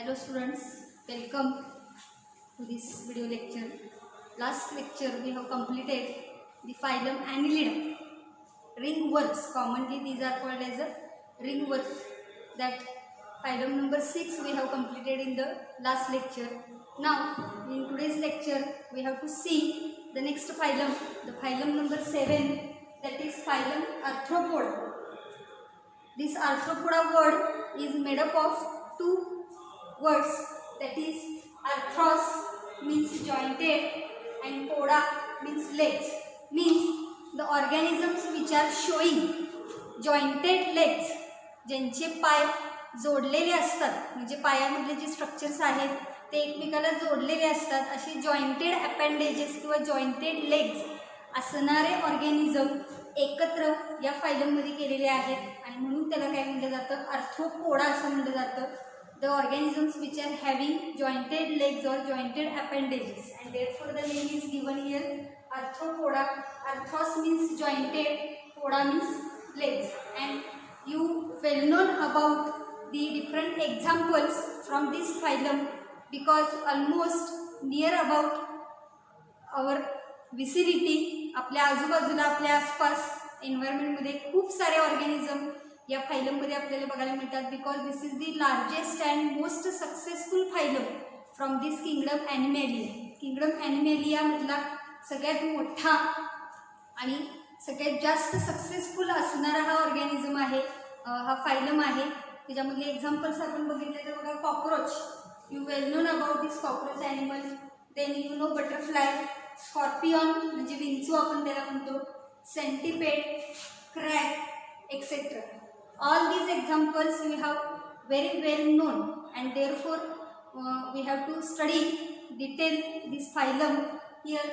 Hello students, welcome to this video lecture. Last lecture we have completed the phylum Annelida. Ringworms, commonly these are called as a ringworms. That phylum number 6 we have completed in the last lecture. Now in today's lecture we have to see the next phylum, the phylum number 7, that is phylum Arthropoda. This Arthropoda word is made up of two words, that is arthros means jointed and poda means legs, means the organisms which are showing jointed legs, ज्यांचे पाय जोडलेले असतात, म्हणजे पायामधले जे structures आहेत ते एकमेकाला जोडलेले असतात, असे जॉइंटेड अपेंडेजेस किंवा जॉइंटेड लेग्स असणारे ऑर्गॅनिझम एकत्र या फायलममध्ये केलेले आहेत आणि म्हणून त्याला काय म्हटलं जातं, आर्थ्रोपोडा असं म्हटलं जातं. The organisms which are having jointed legs or jointed appendages, and therefore the name is given here arthropoda. Arthros means jointed, poda means legs, and you well known about the different examples from this phylum because almost near about our vicinity, आपल्या आजूबाजूला आपल्या आसपास environment मध्ये खूप सारे organism या phylum मध्ये आपल्याला बघायला मिळतात. Because this is the largest and most successful phylum from this kingdom Animalia. Kingdom Animalia मधला सगळ्यात मोठा आणि सगळ्यात जास्त सक्सेसफुल असणारा हा ऑर्गॅनिझम आहे, हा फायलम आहे. त्याच्यामधले एक्झाम्पल्स आपण बघितले तर बघा, cockroach, you well known about this cockroach animal. Then you know butterfly, scorpion म्हणजे विंचू आपण त्याला म्हणतो, centipede, crab etcetera. All these examples we have very well known, and therefore we have to study detail this phylum here.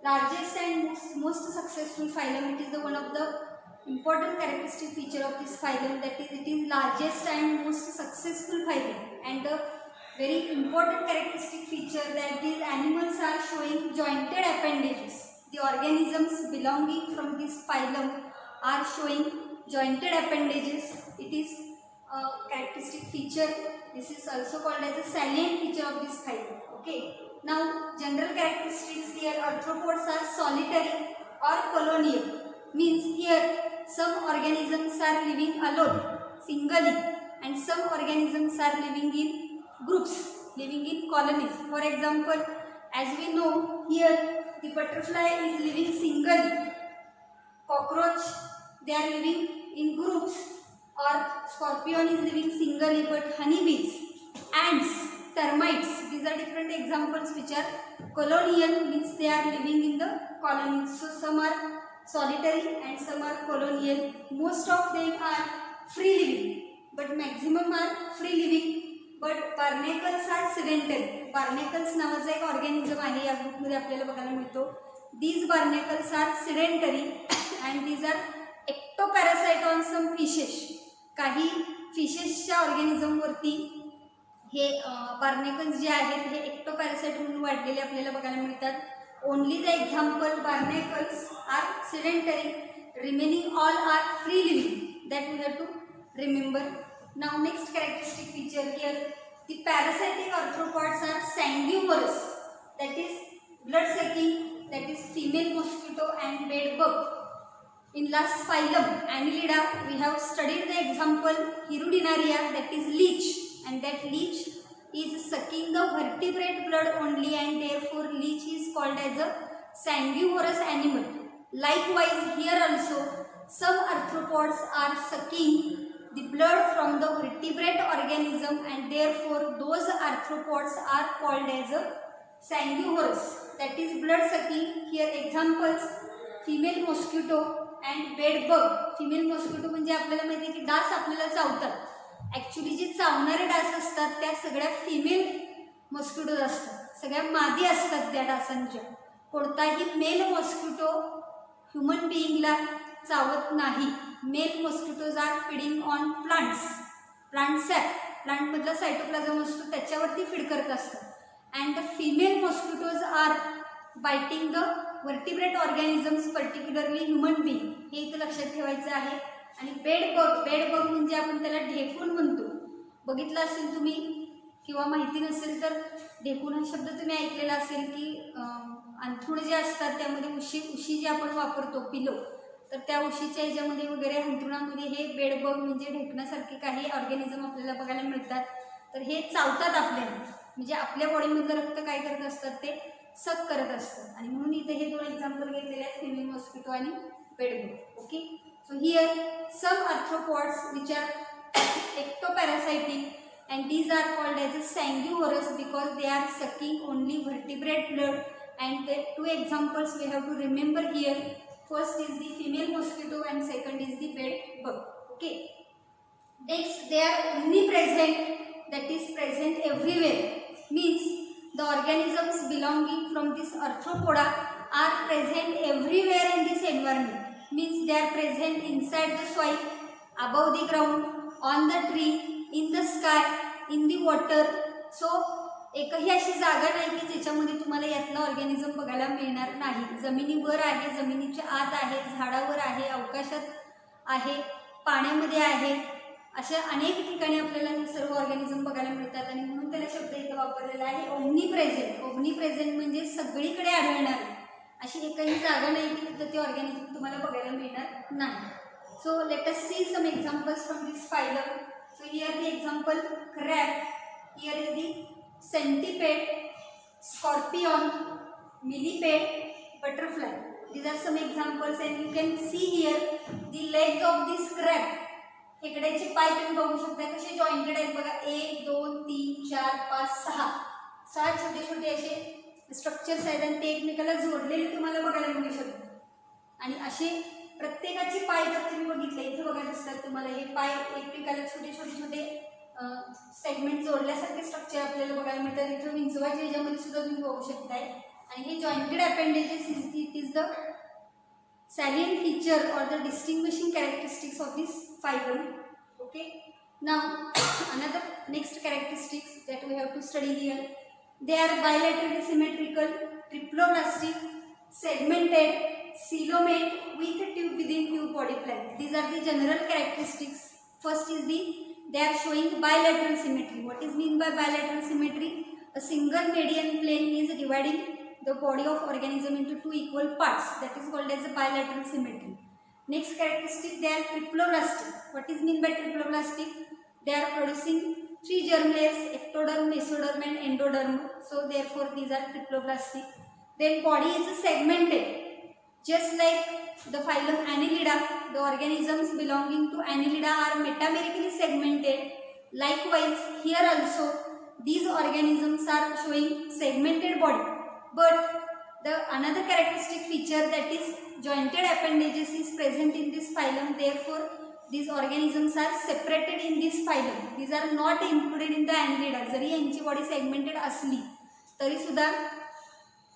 Largest and most successful phylum, it is the one of the important characteristic feature of this phylum, that is it is largest and most successful phylum, and the very important characteristic feature that these animals are showing jointed appendages. The organisms belonging from this phylum are showing jointed appendages. It is a characteristic feature. This is also called as a salient feature of this phylum. Okay. Now general characteristics here, arthropods are solitary or colonial. Means here some organisms are living alone, singly, and some organisms are living in groups, living in colonies. For example, as we know here, the butterfly is living singly. Cockroach, they are living in groups, or scorpion is living singly, but honeybees, ants, termites, these are different examples which are colonial, means they are living in the colonies. So some are solitary and some are colonial. Most of them are free living, but maximum are free living. But barnacles are sedentary. Barnacles नावाचा एक organism आहे, या ग्रुपमध्ये आपल्याला बघायला मिळतो. These barnacles are sedentary and these are ectoparasite on some fishes. काही फिशेसच्या organism वरती हे बार्नेकल्स जे आहेत हे एक्टोपॅरासाइट म्हणून वाढलेले आपल्याला बघायला मिळतात. Only the example barnacles are sedentary, remaining all are free living. That we have to remember. Now next characteristic feature here, the parasitic arthropods are sanguivorous, that is blood sucking, that is female mosquito and bed bug. In last phylum Annelida we have studied the example Hirudinaria, that is leech, and that leech is sucking the vertebrate blood only, and therefore leech is called as a sanguivorous animal. Likewise here also some arthropods are sucking the blood from the vertebrate organism, and therefore those arthropods are called as a sanguivorous, that is blood sucking. Here examples female mosquito and bed bug. female mosquito म्हणजे आपल्याला माहिती आहे की डास आपल्याला चावतात. Actually जे चावणारे डास असतात त्या सगळ्या फिमेल मॉस्किटोज असतात, सगळ्या मादी असतात त्या डासांच्या. कोणताही मेल मॉस्किटो ह्युमन बिईंगला चावत नाही. Male mosquitoes are feeding on plants, plant sap, प्लांटमधला सायटोप्लाझम असतो त्याच्यावरती फीड करत असतात. And the female mosquitoes are biting the vertebrate organisms, particularly human being. हे इथे लक्षात ठेवायचं आहे. आणि बेड बग म्हणजे आपण त्याला ढेकूण म्हणतो. बघितलं असेल तुम्ही किंवा माहिती नसेल तर ढेकूण हा शब्द तुम्ही ऐकलेला असेल की अंथरूण जे असतात त्यामध्ये उशी जे आपण वापरतो पिलो, तर त्या उशीच्या ह्याच्यामध्ये वगैरे अंथरुणामध्ये हे बेडबग म्हणजे ढेकण्यासारखे काही ऑर्गॅनिझम आपल्याला बघायला मिळतात. तर हे चावतात आपल्याला, म्हणजे आपल्या बॉडीमधलं रक्त काय करत असतात ते सक करत असतात. आणि म्हणून इथे हे 2 एक्झाम्पल घेतलेले आहेत, फिमेल मॉस्किटो आणि bedbug. Okay, so here some arthropods which are ectoparasitic and these are called as sanguivorous because they are sucking only vertebrate blood. And the 2 examples we have to remember here. First is the female mosquito and second is the bed bug. Okay, next they are omnipresent, that is present everywhere, means the organisms belonging from this arthropoda are present everywhere in this environment, means they are present inside the soil, above the ground, on the tree, in the sky, in the water. So एकही अशी जागा नाही की ज्याच्यामध्ये तुम्हाला यातला organism बघायला मिळणार नाही. जमिनीवर आहे, जमिनीच्या आत आहे, झाडावर आहे, अवकाशात आहे, पाण्यामध्ये आहे, अशा अनेक ठिकाणी आपल्याला हे सर्व ऑर्गॅनिझम बघायला मिळतात. आणि म्हणून त्याला शब्द इथं वापरलेला आहे ओमनीप्रेझेंट. ओमनीप्रेझेंट म्हणजे सगळीकडे आढळणारे, अशी एकही जागा नाही की तिथं ते ऑर्गॅनिझम तुम्हाला बघायला मिळणार नाही. So let us see some examples from this phylum. So here the example crab, here is the centipede, scorpion, millipede, butterfly. These are some examples and you can see here the legs of this crab. खेकड्याचे पाय तुम्ही बघू शकता कसे jointed आहेत बघा. 1 2 3 4 5 6 छोटे छोटे असे स्ट्रक्चर्स आहेत आणि ते एकमेकाला जोडलेले तुम्हाला बघायला मिळू शकतात. आणि असे प्रत्येकाचे पाय जर तुम्ही बघितले इथे बघा दिसतात तुम्हाला हे पाय एकमेकाला छोटे छोटे छोटे सेगमेंट जोडल्यासारखे स्ट्रक्चर आपल्याला बघायला मिळतात. इथं विंचवाच्या ह्याच्यामध्ये सुद्धा तुम्ही बघू शकताय. आणि हे jointed appendages it is the salient feature or the distinguishing characteristics of this phylum. Okay, now another next characteristics that we have to study here, they are bilaterally symmetrical, triploblastic, segmented, coelomate with tube within tube body plan. These are the general characteristics. First is they are showing bilateral symmetry. What is mean by bilateral symmetry? A single median plane is dividing the body of organism into 2 equal parts, that is called as a bilateral symmetry. Next characteristic, they are triploblastic. What is mean by triploblastic? They are producing 3 germ layers, ectoderm, mesoderm and endoderm. So therefore these are triploblastic. Then body is segmented, just like the phylum Annelida. The organisms belonging to Annelida are metamerically segmented. Likewise here also these organisms are showing segmented body. But the another characteristic feature, that is jointed appendages, is present in this phylum. Therefore these organisms are separated in this phylum. These are not included in the Annelida. जरी यांची body segmented असली तरी सुद्धा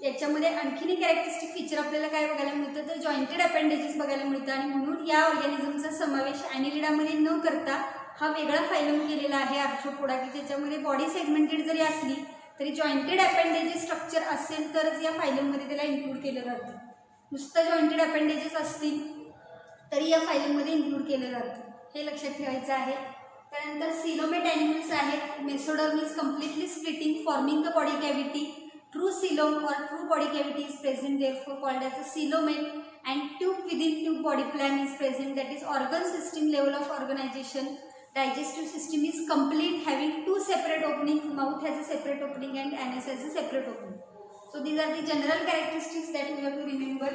याच्यामध्ये आणखीन एक characteristic feature आपल्याला काय बघायला मिळतं तर जॉइंटेड अपेंडेजेस बघायला मिळतं. आणि म्हणून या ऑर्गॅनिझमचा समावेश ॲनिलिडामध्ये न करता हा वेगळा फायलम केलेला आहे आर्थ्रोपोडा, की ज्याच्यामध्ये बॉडी सेगमेंटेड जरी असली तरी जॉइंटेड अपेंडेजेस स्ट्रक्चर असेल तरच या फायलममध्ये त्याला इन्क्लूड केलं जातं. नुसतं जॉइंटेड अपेंडेजेस असतील तरी या फायलममध्ये इन्क्लूड केलं जातं, हे लक्षात ठेवायचं आहे. त्यानंतर सिलोमेट ॲनिमल्स आहेत. Mesoderm is completely splitting forming the body cavity. True coelom or true body cavity is present, therefore called as a coelomate. And tube within tube body plan is present, that is organ system level of organization. Digestive system is complete, having 2 separate openings. Mouth has a separate opening and anus has a separate opening. So these are the general characteristics that we have to remember.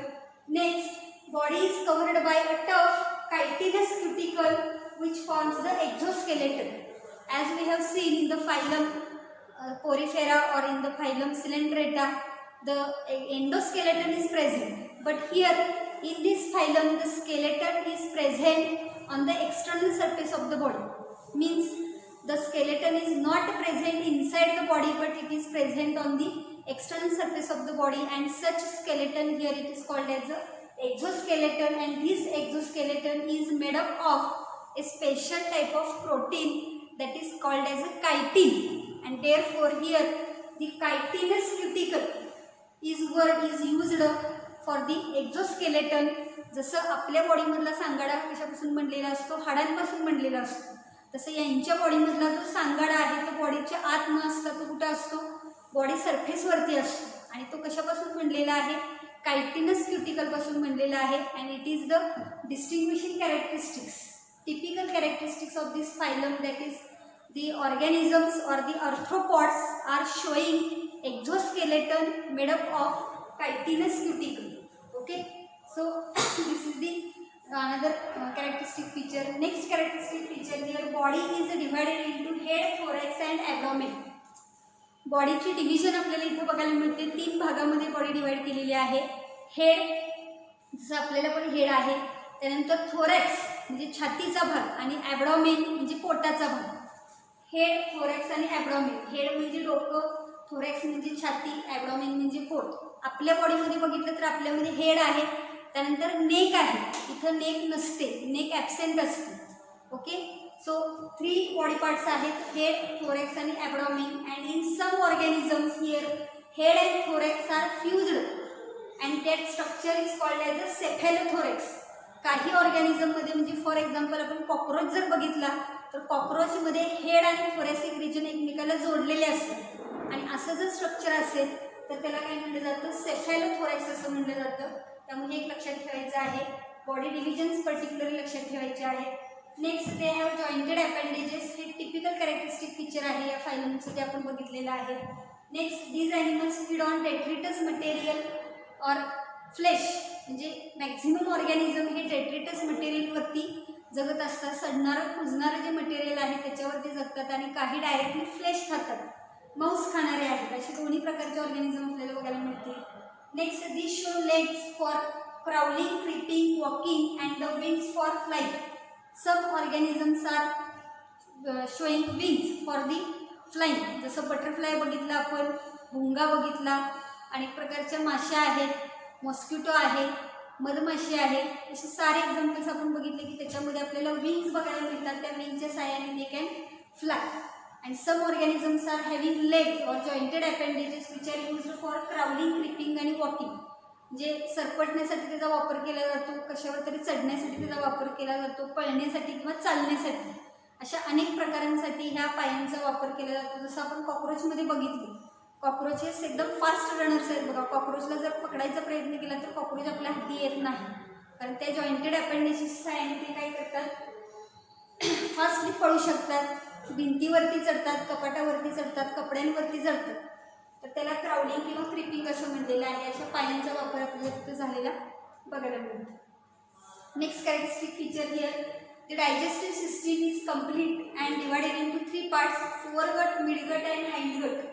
Next, body is covered by a tough chitinous cuticle which forms the exoskeleton. As we have seen in the phylum Porifera or in the phylum Coelenterata, the endoskeleton is present. But here in this phylum the skeleton is present on the external surface of the body. Means the skeleton is not present inside the body but it is present on the external surface of the body, and such skeleton here it is called as a exoskeleton. And this exoskeleton is made up of a special type of protein that is called as a chitin. And therefore here the chitinous cuticle is word is used for the exoskeleton. जसं आपल्या बॉडीमधला सांगाडा कशापासून बनलेला असतो, हाडांपासून बनलेला असतो, तसं यांच्या बॉडीमधला जो सांगाडा आहे तो बॉडीच्या आत न असता तो कुठं असतो, बॉडी सरफेसवरती असतो आणि तो कशापासून बनलेला आहे, कायटिनस क्युटिकलपासून बनलेला आहे. And it is the distinguishing characteristics, typical characteristics of this phylum, that is the organisms or the arthropods are showing exoskeleton made up of chitinous cuticle. Okay, so this is the another characteristic feature. Next characteristic feature, their body is divided into head, thorax and abdomen. बॉडीची division आपल्याला इथे बघायला मिळते, 3 भागामध्ये body divide केलेली आहे. Head, जसं आपल्याला पण हेड आहे, त्यानंतर थोरॅक्स म्हणजे छातीचा भाग आणि ॲब्डॉमेन म्हणजे पोटाचा भाग. हेड, थोरॅक्स आणि ॲब्डॉमेन. हेड म्हणजे डोकं, थोरॅक्स म्हणजे छाती, ॲब्डॉमेन म्हणजे पोट. आपल्या बॉडीमध्ये बघितलं तर आपल्यामध्ये हेड आहे, त्यानंतर नेक आहे, इथं नेक नसते, नेक ॲबसेंट असते. ओके, सो 3 बॉडी पार्ट्स आहेत, हेड, थोरॅक्स आणि abdomen. And in some organisms here head and thorax are fused and that structure is called as a cephalothorax. काही ऑर्गॅनिझममध्ये म्हणजे फॉर एक्झाम्पल आपण कॉक्रोच जर बघितला तर कॉक्रोचमध्ये हेड आणि थोरॅसिक रिजन एकमेकाला जोडलेले असतात आणि असं जर स्ट्रक्चर असेल तर त्याला काय म्हटलं जातं, सेफॅलोथोरॅक्स असं म्हटलं जातं. त्यामुळे एक लक्षात ठेवायचं आहे, बॉडी डिव्हिजन्स पर्टिक्युलरली लक्षात ठेवायचे आहेत. Next, they have jointed appendages. हे टिपिकल कॅरेक्टरिस्टिक फीचर आहे या फायलमचं, ते आपण बघितलेलं आहे. Next, these animals feed on detritus material or flesh, म्हणजे मॅक्झिमम ऑर्गॅनिझम हे डेट्रिटस मटेरियलवरती जगत असतात. सडणारं कुजणारं जे मटेरियल आहे त्याच्यावरती जगतात आणि काही डायरेक्टली फ्लेश खातात, मांस खाणारे आहेत. असे दोन्ही प्रकारचे ऑर्गॅनिझम आपल्याला बघायला मिळते. Next, this show legs for crawling, creeping, walking and the wings for flying. Some organisms are showing wings for the flying. जसं बटरफ्लाय बघितला आपण, भुंगा बघितला, अनेक प्रकारच्या माश्या आहेत, मॉस्किटो आहे, मधमाशी आहे, असे सारे एक्झाम्पल्स आपण बघितले की त्याच्यामध्ये आपल्याला विंग्स बघायला मिळतात. त्या विंगच्या साहाय्याने they can fly. And some organisms are having legs or jointed appendages which are used for crawling, creeping आणि वॉकिंग. म्हणजे सरपटण्यासाठी त्याचा वापर केला जातो, कशावर तरी चढण्यासाठी त्याचा वापर केला जातो, पळण्यासाठी किंवा चालण्यासाठी, अशा अनेक प्रकारांसाठी ह्या पायांचा वापर केला जातो. जसं आपण कॉक्रोचमध्ये बघितले, कॉक्रोचेस एकदम फास्ट रनर्स आहेत बघा. कॉक्रोचला जर पकडायचा प्रयत्न केला तर कॉक्रोच आपल्या हाती येत नाही, कारण त्या जॉईंटेड अपेंडेजेस साहाय्याने ते काय करतात, फास्टली पळू शकतात, भिंतीवरती चढतात, कपाटावरती चढतात, कपड्यांवरती चढतात. तर त्याला क्राउलिंग किंवा क्रिपिंग असं म्हणलेलं आहे. अशा पायांचा वापर आपल्याला तिथं झालेला बघायला मिळतो. Next characteristic feature here, the digestive system is complete and divided into 3 parts, foregut, midgut and hindgut.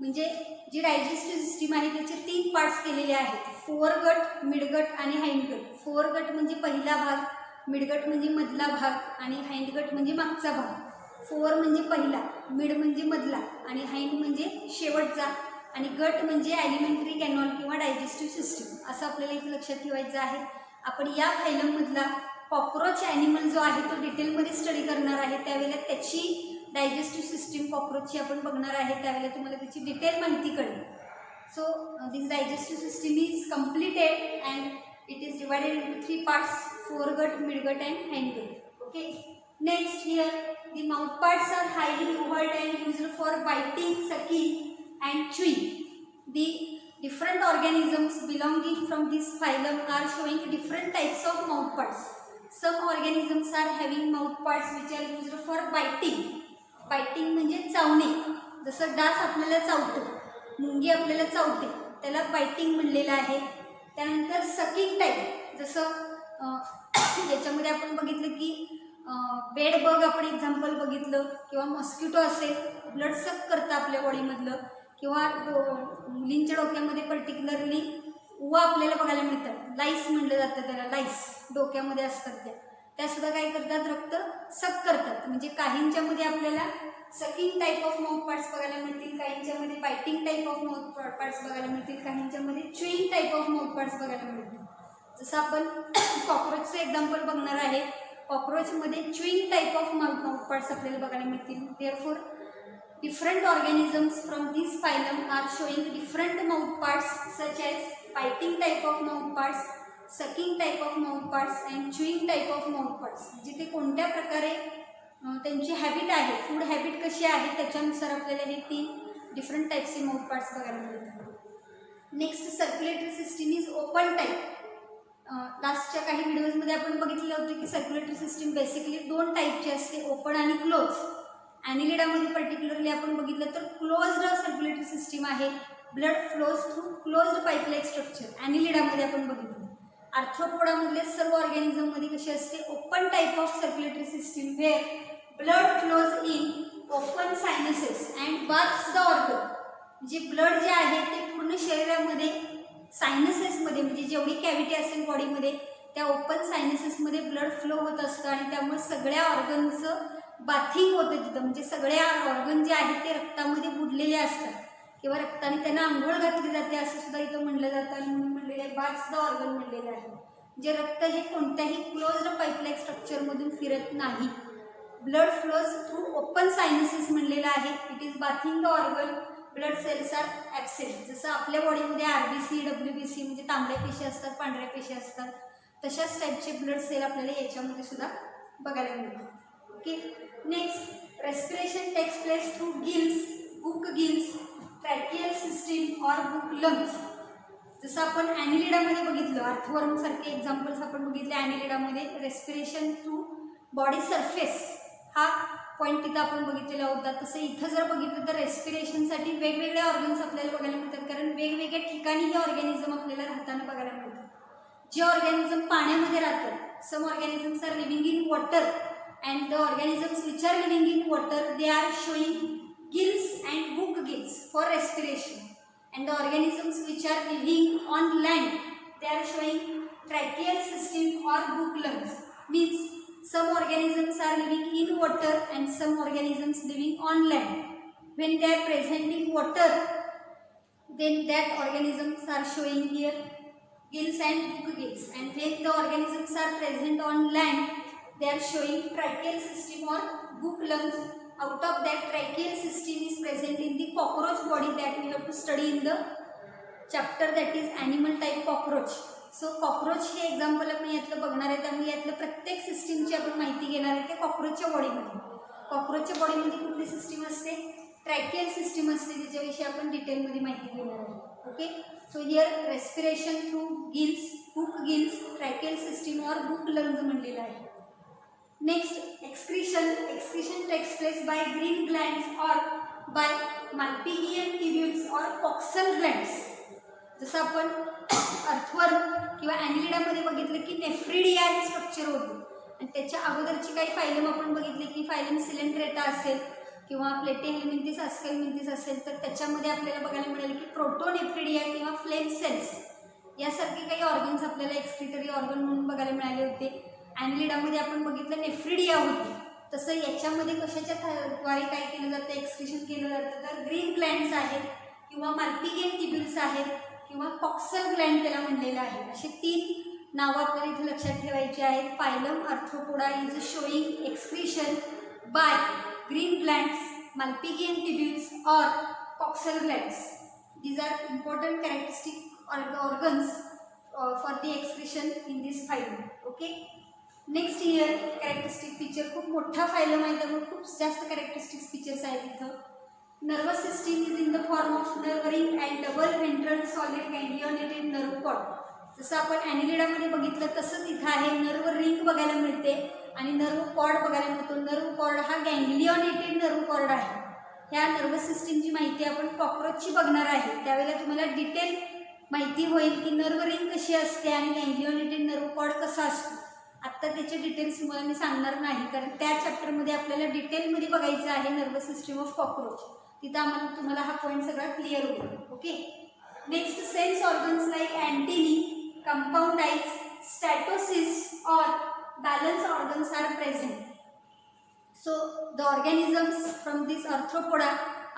म्हणजे जी डायजेस्टिव्ह सिस्टीम आहे त्याचे 3 पार्ट्स केलेले आहेत, फोरगट, मिडगट आणि हाइंडगट. फोरगट म्हणजे पहिला भाग, मिडगट म्हणजे मधला भाग आणि हाइंडगट म्हणजे मागचा भाग. फोर म्हणजे पहिला, मिड म्हणजे मधला आणि हाइंड म्हणजे शेवटचा आणि गट म्हणजे ॲलिमेंटरी कॅनॉल किंवा डायजेस्टिव्ह सिस्टीम, असं आपल्याला इथे लक्षात ठेवायचं आहे. आपण या फायलममधला कॉक्रोच ॲनिमल जो आहे तो डिटेलमध्ये स्टडी करणार आहे, त्यावेळेला त्याची डायजेस्टिव्ह सिस्टीम कॉक्रोचची आपण बघणार आहे, त्यावेळेला तुम्हाला त्याची डिटेल माहिती कळेल. So this digestive system is completed and it is divided into 3 parts, foregut, midgut and hindgut. Okay, next here the mouth parts are highly ovate and used for biting, sucking and chewing. The different organisms belonging from this phylum are showing different types of mouth parts. Some organisms are having mouth parts which are used for biting. Biting म्हणजे चावणे. जसं डास आपल्याला चावतो, मुंगी आपल्याला चावते, त्याला biting म्हणलेलं आहे. त्यानंतर सकिंग टाईप, जसं याच्यामध्ये आपण बघितलं की बेड बग आपण एक्झाम्पल बघितलं, किंवा मॉस्किटो असेल, ब्लड सक करतं आपल्या बॉडीमधलं, किंवा मुलींच्या डोक्यामध्ये पर्टिक्युलरली उवा आपल्याला बघायला मिळतात, लाईस म्हणलं जातं त्याला, लाईस डोक्यामध्ये असतात त्यासुद्धा काय करतात, रक्त सक करतात. म्हणजे काहींच्यामध्ये आपल्याला sucking type of mouth parts बघायला मिळतील, काहींच्यामध्ये biting type of mouth parts बघायला मिळतील, काहींच्यामध्ये chewing type of mouth parts बघायला मिळतील. जसं आपण कॉक्रोचचं एक्झाम्पल बघणार आहे, कॉक्रोचमध्ये chewing type of mouth parts आपल्याला बघायला मिळतील. Therefore different organisms from this phylum are showing different mouth parts such as biting type of mouth parts, sucking type of mouth parts and chewing type of mouth parts. जिथे कोणत्या प्रकारे त्यांची habit आहे, food habit कशी आहे त्याच्यानुसार आपल्याला हे 3 डिफरंट टाईप्सचे माउथ पार्ट्स बघायला मिळतात. Next circulatory system is open type. लास्टच्या काही व्हिडिओजमध्ये आपण बघितलं होतं की सर्क्युलेटरी सिस्टीम बेसिकली 2 टाईपची असते, ओपन आणि क्लोज. ॲनिलिडामध्ये पर्टिक्युलरली आपण बघितलं तर क्लोज्ड सर्क्युलेटरी सिस्टीम आहे. Blood flows through closed pipelike structure. ॲनिलिडामध्ये आपण बघितलं. आर्थ्रोपोडामधले सर्व ऑर्गॅनिझममध्ये कशी असते, open type of circulatory system where blood flows in open sinuses and baths the organ. म्हणजे ब्लड जे आहे ते पूर्ण शरीरामध्ये सायनसेसमध्ये, म्हणजे जेवढी कॅव्हिटी असेल बॉडीमध्ये त्या ओपन सायनसेसमध्ये ब्लड फ्लो होत असतं आणि त्यामुळे सगळ्या ऑर्गनचं बाथिंग होतं तिथं. म्हणजे सगळ्या ऑर्गन जे आहेत ते रक्तामध्ये बुडलेले असतात किंवा रक्ताने त्यांना आंघोळ घातली जाते असं सुद्धा इथं म्हणलं जातं आणि म्हणून म्हणलेलं आहे बाथ्स द ऑर्गन म्हणलेलं आहे. जे रक्त हे कोणत्याही क्लोज्ड पाईपलाईक स्ट्रक्चरमधून फिरत नाही. Blood flows through open sinuses म्हणलेलं आहे. It is bathing the organ. Blood cells are absent. जसं आपल्या बॉडीमध्ये RBC WBC म्हणजे तांबड्या पेशी असतात, पांढऱ्या पेशी असतात, तशाच टाईपचे ब्लड सेल आपल्याला याच्यामध्ये सुद्धा बघायला मिळतात. Okay. Next respiration takes place through gills, book gills, tracheal system और बुक लंग्स. जसं आपण ॲनिलिडामध्ये बघितलं, अर्थवर्म सारखे एक्झाम्पल्स आपण बघितले ॲनिलिडामध्ये. रेस्पिरेशन थ्रू बॉडी सरफेस हा पॉईंट तिथं आपण बघितलेला होता. तसं इथं जर बघितलं तर रेस्पिरेशनसाठी वेगवेगळे ऑर्गन्स आपल्याला बघायला मिळतात, कारण वेगवेगळ्या ठिकाणी हे ऑर्गॅनिझम आपल्याला राहताना बघायला मिळतात. जे ऑर्गॅनिझम पाण्यामध्ये राहतात, some organisms are living in water and the organisms which are living in water they are showing gills and book gills for respiration, and the organisms which are living on land they are showing tracheal system or book lungs. Means some organisms are living in water and some organisms living on land. When they are present in water then that organisms are showing here gills and book gills, and when the organisms are present on land they are showing tracheal system or book lungs. Out of that, tracheal system is present in the cockroach body that we have to study in the chapter that is animal type cockroach. So cockroach हे example आपण यातलं बघणार आहे, त्यामुळे यातलं प्रत्येक सिस्टीमची आपण माहिती घेणार आहे. ते कॉकरोचच्या बॉडीमध्ये, कॉकरोचच्या बॉडीमध्ये कुठली सिस्टीम असते, ट्रॅकियल सिस्टीम असते, त्याच्याविषयी आपण डिटेलमध्ये माहिती घेणार आहे. Okay. So here respiration through gills, book gills, tracheal system और बुक लंग्स म्हणलेलं आहे. Next, excretion. Excretion takes place by green glands or by Malpighian tubules or coxal glands. जसं आपण अर्थवर्म किंवा ॲनिलिडामध्ये बघितलं की नेफ्रिडिया हे स्ट्रक्चर होतं, आणि त्याच्या अगोदरची काही फायलम आपण बघितले की फायलम सिलेंड्रेटा असेल किंवा प्लेटिहेल्मिंथिस अस्केल्मिंथिस असेल, तर त्याच्यामध्ये आपल्याला बघायला मिळेल की प्रोटोनेफ्रिडिया किंवा फ्लेम सेल्स यासारखे काही ऑर्गन्स आपल्याला एक्सक्रिटरी ऑर्गन म्हणून बघायला मिळाले होते. ॲनिलिडामध्ये आपण बघितलं नेफ्रिडिया होती. तसं याच्यामध्ये कशाच्या द्वारे काय केलं जातं, एक्सक्रिशन केलं जातं, तर ग्रीन ग्लँड्स आहेत किंवा माल्पिगियन ट्युब्युल्स आहेत किंवा कॉक्सल ग्लँड त्याला म्हणलेलं आहे. असे 3 नावं आपल्याला इथे लक्षात ठेवायची आहेत. Phylum Arthropoda is showing excretion by green glands, Malpighian tubules और coxal glands. These are important characteristic organs for the excretion in this phylum. Okay. Next here characteristic feature, खूप मोठा फायलम आहे त्यामुळे खूप जास्त कॅरेक्टरिस्टिक फीचर्स आहेत इथं. Nervous system is in the form of nerve ring and double ventral solid ganglionated nerve cord. जसं आपण ॲनिलिडामध्ये बघितलं तसंच इथं आहे. नर्व रिंग बघायला मिळते आणि नर्व कॉर्ड बघायला मिळतो. नर्व कॉर्ड हा गँग्लिओनेटेड नर्व कॉर्ड आहे. ह्या नर्वस सिस्टीमची माहिती आपण कॉकरोचची बघणार आहे, त्यावेळेला तुम्हाला डिटेल माहिती होईल की नर्व रिंग कशी असते आणि गँग्लिओनेटेड नर्व कॉर्ड कसा असतो. आत्ता त्याचे डिटेल्स तुम्हाला मी सांगणार नाही, कारण त्या चॅप्टरमध्ये आपल्याला डिटेलमध्ये बघायचं आहे नर्वस सिस्टीम ऑफ कॉकरोच. तिथं तुम्हाला हा पॉईंट सगळा क्लिअर होईल. Okay. Next, sense organs like antennae, compound eyes, statocysts और balance organs are present. So the organisms from this Arthropoda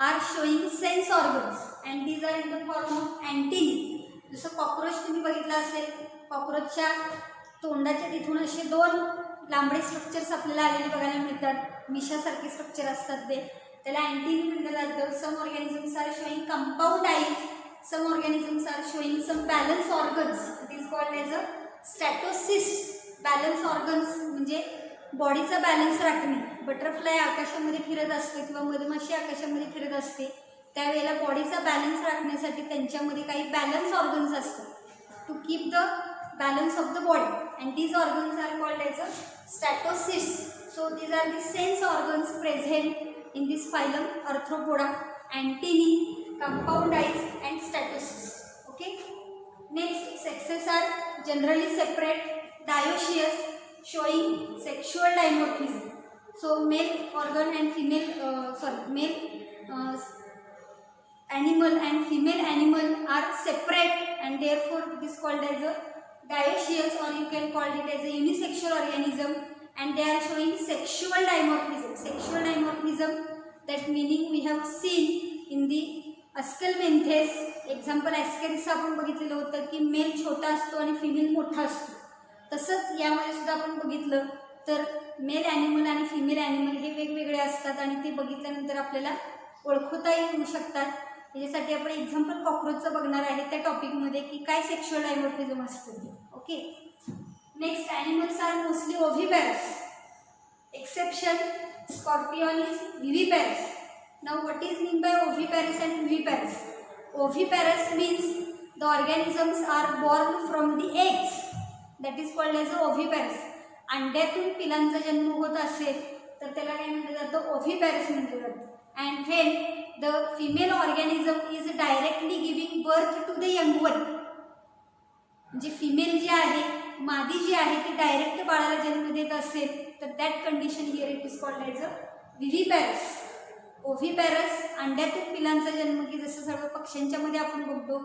are showing sense organs and these are in the form of antennae. जसं cockroach तुम्ही बघितलं असेल, कॉकरोचच्या तोंडाच्या तिथून असे 2 लांबडे structures आपल्याला आलेले बघायला मिळतात, मिशासारखे स्ट्रक्चर असतात ते, त्याला अँटिनी म्हटलं जातं. Some organisms are showing compound eyes, some organisms are showing some balance organs. It is called as a statocysts. Balance organs म्हणजे बॉडीचा बॅलन्स राखणे, बटरफ्लाय आकाशामध्ये फिरत असते किंवा मधमाशी आकाशामध्ये फिरत असते त्यावेळेला बॉडीचा बॅलन्स राखण्यासाठी त्यांच्यामध्ये काही बॅलन्स ऑर्गन्स असतात to keep the balance of the body, and these organs are called as a statocysts. So these are the sense organs present in this phylum Arthropoda: antennae, compound eyes and statocysts. Okay, next sexes are generally separate, dioecious, showing sexual dimorphism. So male organ and female male animal and female animal are separate, and therefore it is called as a dioecious, or you can call it as a unisexual organism, and they are showing sexual dimorphism. Sexual dimorphism, that meaning we have seen in the Ascalmenthes. Example Ascaris आपण बघितलेलं होतं की mail छोटा असतो आणि female मोठा असतो. तसंच यामध्ये सुद्धा आपण बघितलं तर मेल ॲनिमल आणि फिमेल ॲनिमल हे वेगवेगळे असतात आणि ते बघितल्यानंतर आपल्याला ओळखता येऊ शकतात. याच्यासाठी आपण एक्झाम्पल कॉक्रोचचं बघणार आहे त्या टॉपिकमध्ये की काय सेक्शुअल डायमॉर्फिझम असतं. Okay, next animals are mostly oviparous. Exception scorpion is viviparous. Now what is mean by oviparous and viviparous? Oviparous means the organisms are born from the eggs, that is called as a oviparous. अंड्यातून पिलांचा जन्म होत असेल तर त्याला काय म्हटलं जातं? ओव्हिपॅरस म्हटलं जातं. And when the female organism is directly giving birth to the young one. म्हणजे फिमेल जी आहे, मादी जी आहे ती डायरेक्ट बाळाला जन्म देत असेल तर that condition here it is called as a viviparous. Oviparous अंड्यातून पिलांचा जन्म की जसं सर्व पक्ष्यांच्यामध्ये आपण बघतो,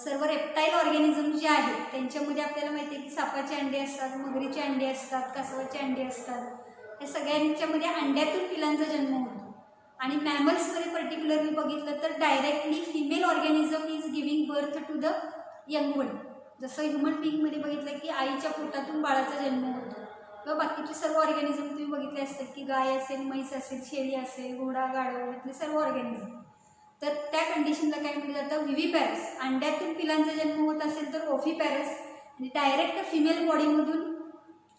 सर्व रेप्टाईल ऑर्गॅनिझम जे आहेत त्यांच्यामध्ये आपल्याला माहिती आहे की सापाचे अंडे असतात, मगरीचे अंडे असतात, कासवाचे अंडे असतात. या सगळ्यांच्यामध्ये अंड्यातून पिलांचा जन्म होतो. आणि मॅमल्समध्ये पर्टिक्युलरली बघितलं तर directly female organism is giving birth to the young one. जसं ह्युमन बिईंगमध्ये बघितलं की आईच्या पोटातून बाळाचा जन्म होतो, किंवा बाकीचे सर्व ऑर्गॅनिझम तुम्ही बघितले असतात की गाय असेल, म्हैस असेल, शेळी असेल, घोडा, गाढव, इथले सर्व ऑर्गॅनिझम. तर त्या कंडिशनला काय म्हटलं जातं? विव्हिपॅरस. अंड्यातून पिलांचा जन्म होत असेल तर ओव्हिपॅरस, आणि डायरेक्ट फिमेल बॉडीमधून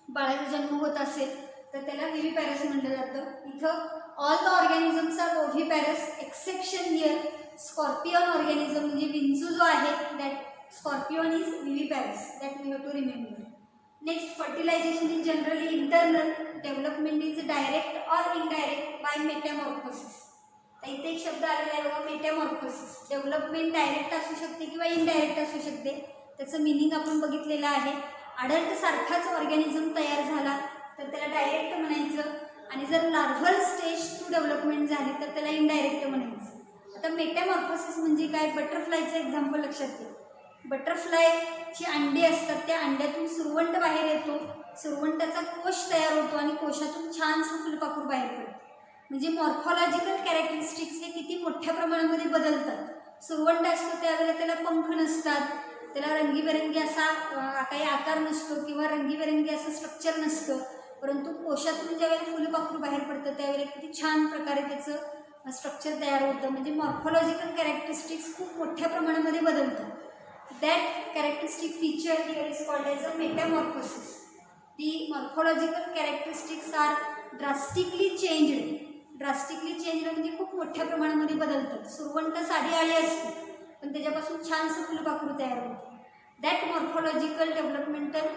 बाळाचा जन्म होत असेल तर त्याला विव्हिपॅरस म्हटलं जातं. इथं all the organisms are oviparous exception here scorpion organism, म्हणजे विंचू जो आहे that scorpion is viviparous, that we have to remember. Next, fertilization is generally internal, development is direct or indirect by metamorphosis. इथे एक शब्द आलेला आहे बघा, मेटॅमॉर्फोसिस. डेव्हलपमेंट डायरेक्ट असू शकते किंवा इनडायरेक्ट असू शकते. त्याचं मिनिंग आपण बघितलेलं आहे. अडल्ट सारखाच ऑर्गॅनिझम तयार झाला तर त्याला डायरेक्ट म्हणायचं, आणि जर लार्व्हल स्टेज टू डेव्हलपमेंट झाली तर त्याला इनडायरेक्ट म्हणायचं. आता मेटॅमॉर्फोसिस म्हणजे काय? बटरफ्लायचं एक्झाम्पल लक्षात घ्या. बटरफ्लायची अंडी असतात, त्या अंड्यातून सुरवंट बाहेर येतो, सुरवंटाचा कोश तयार होतो आणि कोशातून छानसं फुलपाखरू बाहेर पडतं. म्हणजे मॉर्फॉलॉजिकल कॅरेक्टरिस्टिक्स हे किती मोठ्या प्रमाणामध्ये बदलतात. सुरवंट असतो त्यावेळेला त्याला पंख नसतात, त्याला रंगीबेरंगी असा काही आकार नसतो किंवा रंगीबेरंगी असं स्ट्रक्चर नसतं, परंतु कोशातून ज्यावेळेला फुलपाखरू बाहेर पडतं त्यावेळेला किती छान प्रकारे त्याचं स्ट्रक्चर तयार होतं. म्हणजे मॉर्फॉलॉजिकल कॅरेक्टरिस्टिक्स खूप मोठ्या प्रमाणामध्ये बदलतात. That characteristic feature here is called as a metamorphosis. The morphological characteristics are drastically changed. Drastically changed म्हणजे खूप मोठ्या प्रमाणामध्ये बदलतात. सुरवंट साधी आळी असते पण त्याच्यापासून छानसं फुलपाखरू तयार होतं. That morphological developmental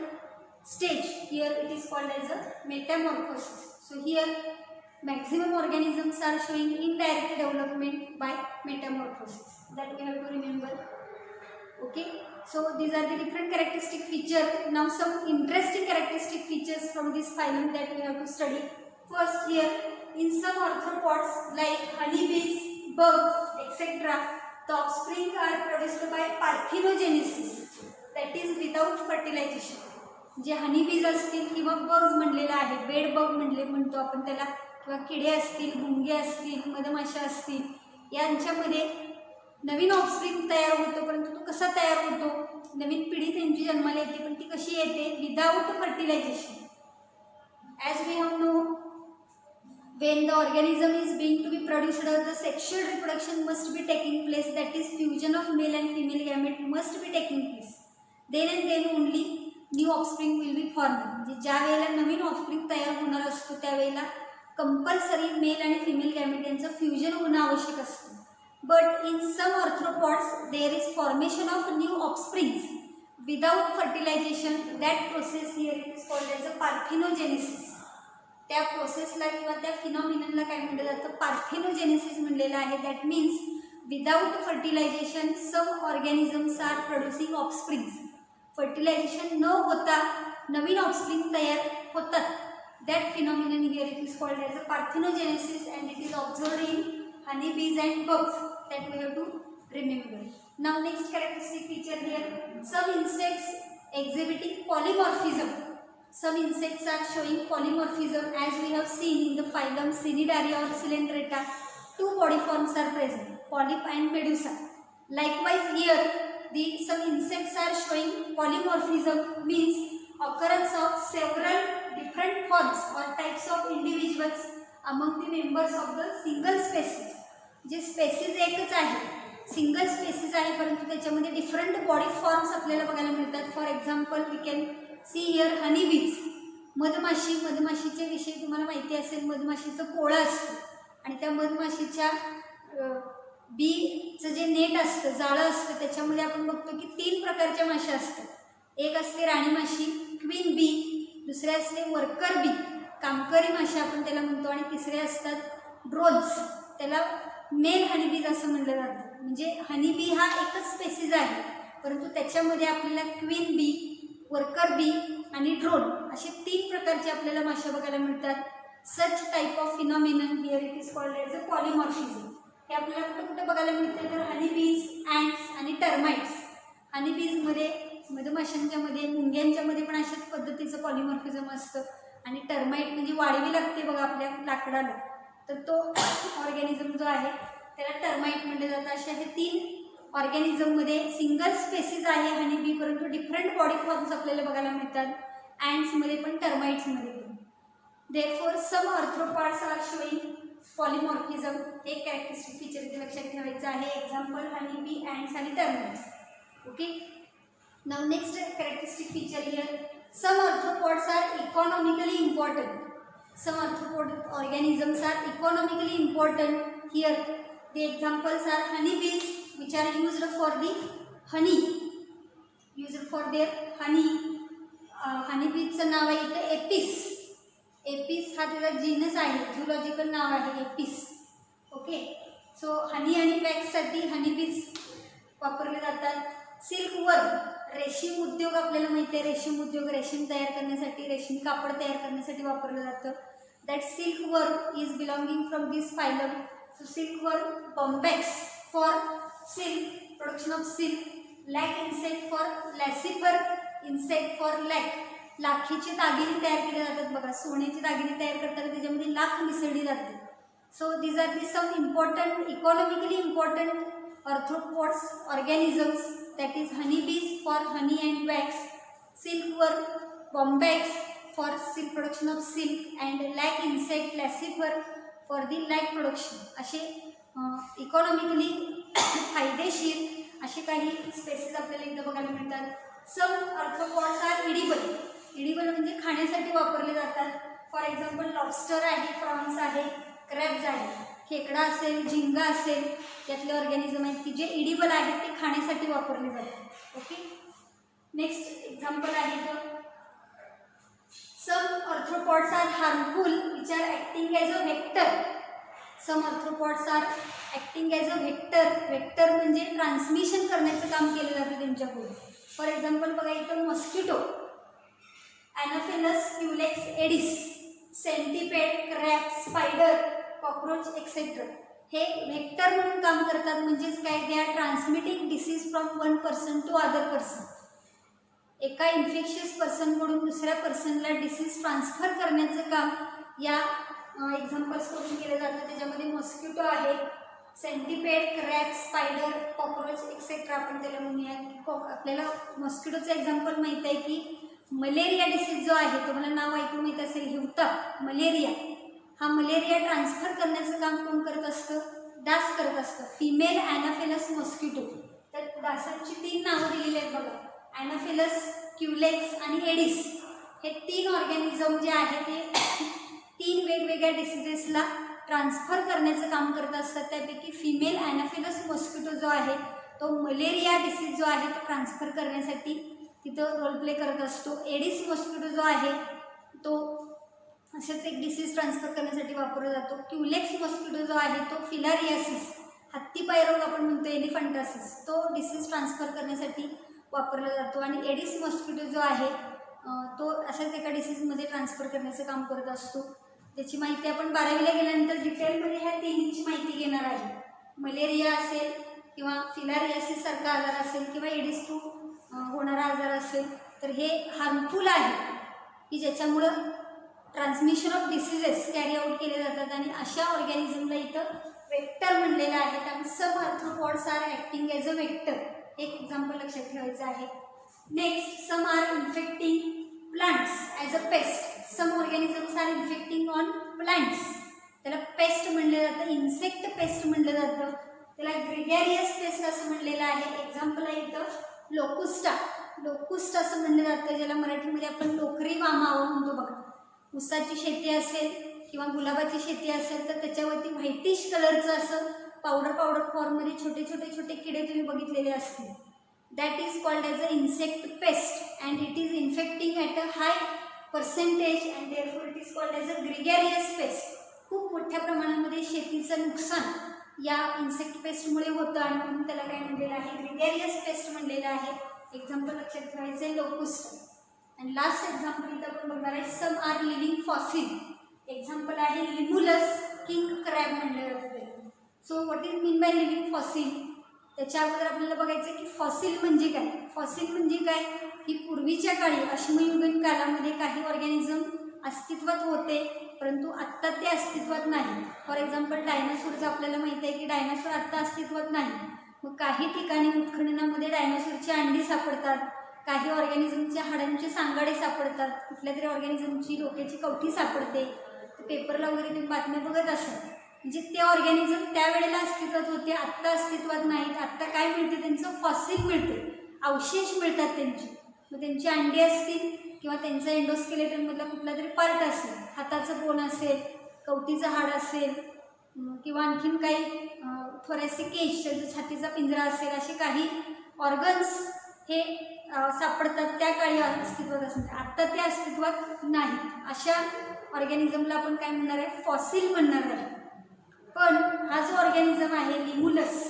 stage here it is called as a metamorphosis. So here maximum organisms are showing indirect development by metamorphosis, that we have to remember. Okay, so these are the different characteristic features. Now some interesting characteristic features from this phylum that we have to study. First, here in some arthropods like honeybees, bugs, etc., the offspring are produced by parthenogenesis, that is without fertilization. जे honeybees असतील किंवा bugs म्हणलेलं आहे, bed बग म्हणतो आपण त्याला, किंवा किडे असतील, भुंगे असतील, मधमाशा असतील, यांच्यामध्ये नवीन ऑफस्प्रिंग तयार होतो. परंतु तो कसा तयार होतो? नवीन पिढी त्यांची जन्माला येते, पण ती कशी येते? Without fertilization. As we have know, when the organism is being to be produced, the sexual reproduction must be taking place, that is fusion of male and female gamete must be taking place. Then and then only new offspring will be form. म्हणजे ज्या वेळेला नवीन offspring तयार होणार असतो त्यावेळेला compulsory male आणि female gamete यांचं फ्युजन होणं आवश्यक असतं. But in some arthropods there is formation of new offsprings without fertilization. That process here it is called as a parthenogenesis. त्या प्रोसेसला किंवा त्या फिनॉमिननला काय म्हटलं जातं, पार्थेनोजेनेसिस म्हणलेलं आहे. That means without fertilization some organisms are producing offsprings. Fertilization न होता नवीन ऑफस्प्रिंग तयार होतात. That phenomenon here it is called as a parthenogenesis and it is observed in honey bees and bugs. That we have to remember. Now next characteristic feature here, some insects exhibiting polymorphism. Some insects are showing polymorphism as we have seen in the phylum Cnidaria or Coelenterata. Two body forms are present, polyp and medusa. Likewise here, some insects are showing polymorphism, means occurrence of several different forms or types of individuals among the members of the single species. जे species एकच आहे, single species आहे, परंतु त्याच्यामध्ये different body forms आपल्याला बघायला मिळतात. For example we can see here honey bees. मधमाशी, मधमाशीच्या विषयी तुम्हाला माहिती असेल, मधमाशीचं पोळं असतं आणि त्या मधमाशीच्या बीचं जे नेट असतं, जाळं असतं, त्याच्यामध्ये आपण बघतो की 3 प्रकारच्या माश्या असतात. एक असते राणी माशी, क्वीन बी, दुसरे असते वर्कर बी, कामकरी माशी आपण त्याला म्हणतो, आणि तिसरे असतात ड्रोन्स, त्याला मेल हनी बीज असं म्हटलं जातं. म्हणजे हनी बी हा एकच स्पेसीज आहे, परंतु त्याच्यामध्ये आपल्याला क्वीन बी, वर्कर बी आणि ड्रोन असे 3 प्रकारचे आपल्याला माश्या बघायला मिळतात. सच type of phenomenon here it is called as a polymorphism. हे आपल्याला कुठे कुठे बघायला मिळतं, तर हनी बीज, ॲन्ट्स आणि टर्माइट्स. हनी बीजमध्ये, मधमाशांच्यामध्ये, मुंग्यांच्यामध्ये पण अशाच पद्धतीचं पॉलिमॉर्फिझम असतं. आणि टर्माइट म्हणजे वाढवी लागते बघा आपल्या लाकडाला, तर तो ऑर्गॅनिझम जो आहे त्याला टर्माइट म्हटलं जातं. अशा हे 3 ऑर्गॅनिझममध्ये सिंगल स्पेसीज आहे हनी बी, परंतु डिफरंट बॉडी फॉर्म्स आपल्याला बघायला मिळतात. ॲन्ट्समध्ये पण, टर्माइट्समध्ये पण. Therefore some arthropods are showing polymorphism. हे कॅरेक्टरिस्टिक फीचर इथे लक्षात ठेवायचं आहे. एक्झाम्पल हनी बी, ॲन्ट्स आणि termites. Okay. Now next characteristic feature here, some arthropods are economically important. Some arthropod organisms are economically important. Here the examples are honeybees, which are used for the honey, used for their honey. honeybeeचं नाव आहे इथं Apis. Apis हा त्याचा genus आहे, zoological नाव आहे Apis. Okay. So हनी आणि वॅक्ससाठी honeybees वापरले जातात. Silkworm, रेशीम उद्योग आपल्याला माहिती आहे, रेशीम उद्योग, रेशीम तयार करण्यासाठी, रेशीम कापड तयार करण्यासाठी वापरलं जातं. That silkworm is belonging from this phylum. So silkworm, bombyx for silk, production of silk. Lac insect for lacifer insect for lac. लाखीचे दागिने तयार केले जातात बघा, सोन्याचे दागिने तयार करताना त्याच्यामध्ये लाख मिसळली जाते. So these are the some important, economically important arthropods organisms, that is honeybees for honey and wax, silkworm, bombyx for silk production of silk, and lac insect, lacifer for the lac production. असे economically फायदेशीर असे काही species आपल्याला इथं बघायला मिळतात. सम arthropods R edible. Edible म्हणजे खाण्यासाठी वापरले जातात. फॉर एक्झाम्पल लॉबस्टर आहे, प्रॉन्स आहे, क्रॅब्स आहे. खेकडा असेल, झिंगा असेल, यातले ऑर्गॅनिझम आहेत की जे इडिबल आहेत, ते खाण्यासाठी वापरले जातात. ओके. नेक्स्ट एक्झाम्पल आहे तर some arthropods are harmful which are acting as a vector. Some arthropods are acting as a vector. Vector म्हणजे ट्रान्समिशन करण्याचं काम केलं जातं त्यांच्याकडून. फॉर एक्झाम्पल बघा इथं mosquito, Anopheles Culex Aedes, centipede, crab, spider, cockroach etcetera हे व्हेक्टर म्हणून काम करतात. म्हणजेच काय, they are transmitting disease from one person to other person. एका इन्फेक्शियस पर्सनकडून दुसऱ्या पर्सनला डिसीज ट्रान्सफर करण्याचं काम या एक्झाम्पल्सकडून केलं जातं. त्याच्यामध्ये मॉस्किटो आहे, सेंटिपेड, क्रॅब, स्पायडर, कॉकरोच एक्सेट्रा आपण त्याला म्हणूया. आपल्याला मॉस्किटोचं एक्झाम्पल माहीत आहे की मलेरिया डिसीज जो आहे, तुम्हाला नाव ऐकून माहीत असेल, हिवता, मलेरिया. हा मलेरिया ट्रान्सफर करण्याचं काम कोण करत असतं, डास करत असतं. Female Anopheles mosquito. तर डासांची 3 नावं दिलेली आहेत बघा, ॲनाफिलस, क्युलेक्स आणि एडिस. हे 3 ऑर्गॅनिझम जे आहे ते 3 वेगवेगळ्या डिसीजेसला ट्रान्सफर करण्याचं काम करत असतात. त्यापैकी फिमेल ॲनाफिलस मॉस्किटो जो आहे तो मलेरिया डिसीज जो आहे तो ट्रान्सफर करण्यासाठी तिथं रोल प्ले करत असतो. एडिस मॉस्किटो जो आहे तो असेच एक डिसीज ट्रान्सफर करण्यासाठी वापरला जातो. क्युलेक्स मॉस्किटो जो आहे तो फिलारियासिस, हत्तीपाय रोग आपण म्हणतो एलिफंटासिस, तो डिसीज ट्रान्सफर करण्यासाठी वापरला जातो. आणि एडिस मॉस्किटो जो आहे तो अशाच एका डिसीजमध्ये ट्रान्सफर करण्याचं काम करत असतो. त्याची माहिती आपण 12वीला गेल्यानंतर डिटेलमध्ये ह्या तिन्हीची माहिती घेणार आहे. मलेरिया असेल किंवा फिलारियासिस सारखा आजार असेल किंवा एडिस थ्रू होणारा आजार असेल तर हे हार्मफुल आहे की ज्याच्यामुळं transmission of diseases carry out केले जातात. आणि अशा ऑर्गॅनिझमला इथं वेक्टर म्हणलेलं आहे. त्यामुळे some arthropods are acting as a vector. एक एक्झाम्पल लक्षात ठेवायचं आहे. Next, some are infecting plants as a pest. Some organisms are infecting on plants. त्याला पेस्ट म्हणलं जातं, इन्सेक्ट पेस्ट म्हणलं जातं. त्याला ग्रिगॅरियस पेस्ट असं म्हणलेलं आहे. एक्झाम्पल आहे इथं लोकुस्टा. लोकुस्ट असं म्हणलं जातं ज्याला मराठीमध्ये आपण लोकरी मामावं म्हणतो बघा. ऊसाची शेती असेल किंवा गुलाबाची शेती असेल तर त्याच्यावरती व्हाईटिश कलरचं असं पावडर फॉर्ममध्ये छोटे छोटे छोटे किडे तुम्ही बघितलेले असतील. That is called as a insect pest and it is infecting at a high percentage and therefore it is called as a gregarious pest. खूप मोठ्या प्रमाणामध्ये शेतीचं नुकसान या इन्सेक्ट पेस्टमुळे होतं आणि म्हणून त्याला काय म्हणलेलं आहे, ग्रिगॅरियस पेस्ट म्हणलेलं आहे. एक्झाम्पल लक्षात ठेवायचं आहे लोकुस्ट. अँड लास्ट एक्झाम्पल इथं आपण बघणार आहे some are living fossil. Example आहे लिमुलस किंग क्रॅब म्हणलं जातं. So what is mean by living fossil. त्याच्या अगोदर आपल्याला बघायचं की फॉसिल म्हणजे काय. फॉसिल म्हणजे काय की पूर्वीच्या काळी अश्मयुगीन कालामध्ये काही ऑर्गॅनिझम अस्तित्वात होते परंतु आत्ता ते अस्तित्वात नाही. फॉर एक्झाम्पल डायनासोरचं आपल्याला माहिती आहे की डायनासोर आत्ता अस्तित्वात नाही. मग काही ठिकाणी उत्खननामध्ये डायनासोरची अंडी सापडतात, काही ऑर्गॅनिझमच्या हाडांचे सांगाडे सापडतात, कुठल्या तरी ऑर्गॅनिझमची डोक्याची कवठी सापडते. पेपरला वगैरे तुम्ही बातम्या बघत असाल. म्हणजे ते ऑर्गॅनिझम त्यावेळेला अस्तित्वात होते, आत्ता अस्तित्वात नाहीत. आत्ता काय मिळते, त्यांचं फॉसिल मिळते, अवशेष मिळतात त्यांची. मग त्यांची अंडी असतील किंवा त्यांचा एंडोस्केलेटनमधला कुठला तरी पार्ट असेल, हाताचं बोन असेल, कवटीचं हाड असेल किंवा आणखीन काही थोरेसिक केज, त्यांचा छातीचा पिंजरा असेल, असे काही ऑर्गन्स हे सापडतात त्या काळी अस्तित्वात असतात. आत्ता ते अस्तित्वात नाही. अशा ऑर्गॅनिझमला आपण काय म्हणणार आहे, फॉसिल म्हणणार आहे. पण हा जो ऑर्गॅनिझम आहे लिमुलस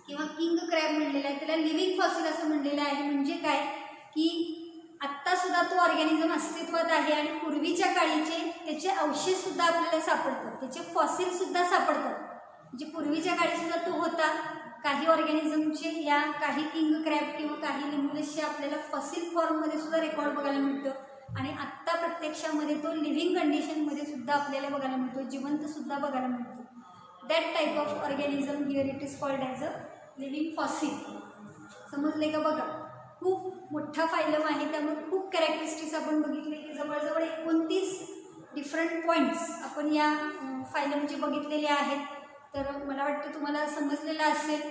किंवा किंग क्रॅब म्हणलेला आहे त्याला लिव्हिंग फॉसिल असं म्हणलेलं आहे. म्हणजे काय की आत्तासुद्धा तो ऑर्गॅनिझम अस्तित्वात आहे आणि पूर्वीच्या काळीचे त्याचे अवशेषसुद्धा आपल्याला सापडतात, त्याचे फॉसिलसुद्धा सापडतात. म्हणजे पूर्वीच्या काळीसुद्धा तो होता. काही ऑर्गॅनिझमचे या काही किंग क्रॅब किंवा काही लिमुलसचे आपल्याला फॉसिल फॉर्ममध्ये सुद्धा रेकॉर्ड बघायला मिळतं आणि आत्ता प्रत्यक्षामध्ये तो लिव्हिंग कंडिशनमध्ये सुद्धा आपल्याला बघायला मिळतो, जिवंतसुद्धा बघायला मिळतो. That type of organism here it is called as a living fossil. समजले का बघा. खूप मोठा फायलम आहे त्यामुळे खूप कॅरेक्टरिस्टिक्स आपण बघितले की जवळजवळ 29 डिफरंट पॉईंट्स आपण या फायलमचे बघितलेले आहेत. तर मला वाटतं तुम्हाला समजलेलं असेल.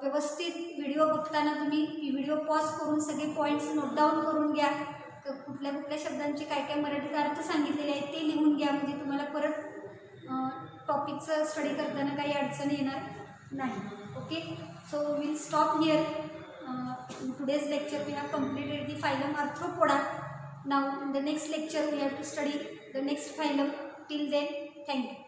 व्यवस्थित व्हिडिओ बघताना तुम्ही व्हिडिओ पॉज करून सगळे पॉईंट्स नोट डाऊन करून घ्या. कुठल्या कुठल्या शब्दांचे काय काय मराठीत अर्थ सांगितलेले आहेत ते लिहून घ्या. म्हणजे तुम्हाला परत टॉपिकचं स्टडी करताना काही अडचण येणार नाही. Okay, so will stop here. In today's lecture we have completed the phylum Arthropoda. Now in the next lecture we have to study the next phylum. Till then, thank you.